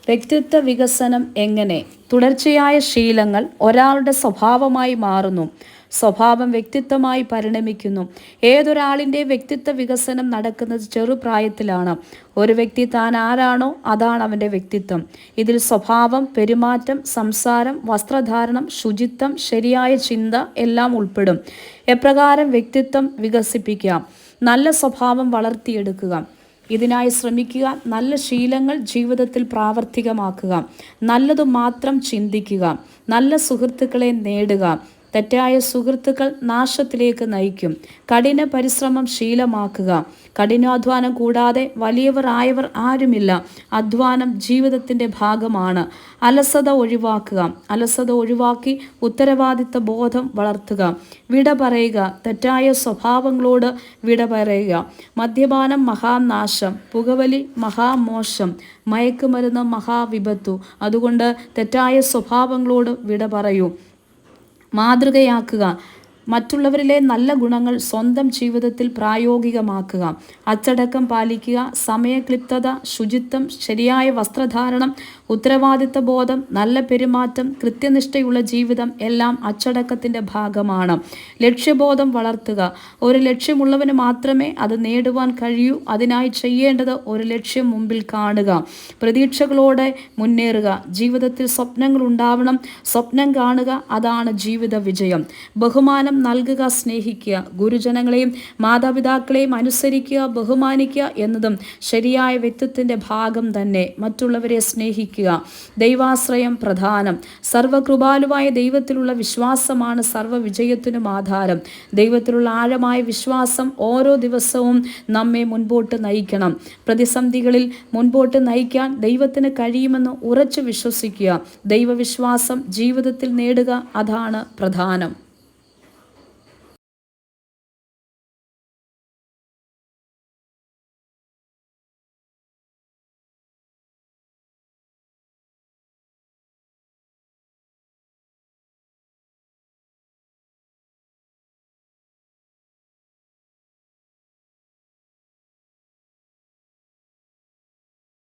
വ്യക്തിത്വ വികസനം എങ്ങനെ? തുടർച്ചയായ ശീലങ്ങൾ ഒരാളുടെ സ്വഭാവമായി മാറുന്നു. സ്വഭാവം വ്യക്തിത്വമായി പരിണമിക്കുന്നു. ഏതൊരാളിൻ്റെ വ്യക്തിത്വ വികസനം നടക്കുന്നത് ചെറുപ്രായത്തിലാണ്. ഒരു വ്യക്തി താൻ ആരാണോ അതാണ് അവൻ്റെ വ്യക്തിത്വം. ഇതിൽ സ്വഭാവം, പെരുമാറ്റം, സംസാരം, വസ്ത്രധാരണം, ശുചിത്വം, ശരിയായ ചിന്ത എല്ലാം ഉൾപ്പെടും. എപ്രകാരം വ്യക്തിത്വം വികസിപ്പിക്കാം? നല്ല സ്വഭാവം വളർത്തിയെടുക്കുക. ഇതിനായി ശ്രമിക്കുക. നല്ല ശീലങ്ങൾ ജീവിതത്തിൽ പ്രാവർത്തികമാക്കുക. നല്ലതു മാത്രം ചിന്തിക്കുക. നല്ല സുഹൃത്തുക്കളെ നേടുക. തെറ്റായ സുഹൃത്തുക്കൾ നാശത്തിലേക്ക് നയിക്കും. കഠിന പരിശ്രമം ശീലമാക്കുക. കഠിനാധ്വാനം കൂടാതെ വലിയവർ ആയവർ ആരുമില്ല. അധ്വാനം ജീവിതത്തിൻ്റെ ഭാഗമാണ്. അലസത ഒഴിവാക്കുക. അലസത ഒഴിവാക്കി ഉത്തരവാദിത്ത ബോധം വളർത്തുക. വിട പറയുക. തെറ്റായ സ്വഭാവങ്ങളോട് വിട പറയുക. മദ്യപാനം മഹാനാശം, പുകവലി മഹാമോശം, മയക്കുമരുന്ന് മഹാവിപത്തു. അതുകൊണ്ട് തെറ്റായ സ്വഭാവങ്ങളോട് വിട പറയൂ. മാതൃകയാക്കുക. മറ്റുള്ളവരിലെ നല്ല ഗുണങ്ങൾ സ്വന്തം ജീവിതത്തിൽ പ്രായോഗികമാക്കുക. അച്ചടക്കം പാലിക്കുക. സമയക്ലിപ്തത, ശുചിത്വം, ശരിയായ വസ്ത്രധാരണം, ഉത്തരവാദിത്ത ബോധം, നല്ല പെരുമാറ്റം, കൃത്യനിഷ്ഠയുള്ള ജീവിതം എല്ലാം അച്ചടക്കത്തിൻ്റെ ഭാഗമാണ്. ലക്ഷ്യബോധം വളർത്തുക. ഒരു ലക്ഷ്യമുള്ളവന് മാത്രമേ അത് നേടുവാൻ കഴിയൂ. അതിനായി ചെയ്യേണ്ടത് ഒരു ലക്ഷ്യം മുമ്പിൽ കാണുക. പ്രതീക്ഷകളോടെ മുന്നേറുക. ജീവിതത്തിൽ സ്വപ്നങ്ങൾ ഉണ്ടാവണം. സ്വപ്നം കാണുക. അതാണ് ജീവിത വിജയം. ബഹുമാനം നൽകുക. സ്നേഹിക്കുക. ഗുരുജനങ്ങളെയും മാതാപിതാക്കളെയും അനുസരിക്കുക, ബഹുമാനിക്കുക എന്നതും ശരിയായ വ്യക്തിത്വത്തിൻ്റെ ഭാഗം തന്നെ. മറ്റുള്ളവരെ സ്നേഹിക്കുക. ദൈവാശ്രയം പ്രധാനം. സർവകൃപാലുവായ ദൈവത്തിലുള്ള വിശ്വാസമാണ് സർവ്വ വിജയത്തിനും ആധാരം. ദൈവത്തിലുള്ള ആഴമായ വിശ്വാസം ഓരോ ദിവസവും നമ്മെ മുൻപോട്ട് നയിക്കണം. പ്രതിസന്ധികളിൽ മുൻപോട്ട് നയിക്കാൻ ദൈവത്തിന് കഴിയുമെന്ന് ഉറച്ചു വിശ്വസിക്കുക. ദൈവവിശ്വാസം ജീവിതത്തിൽ നേടുക. അതാണ് പ്രധാനം.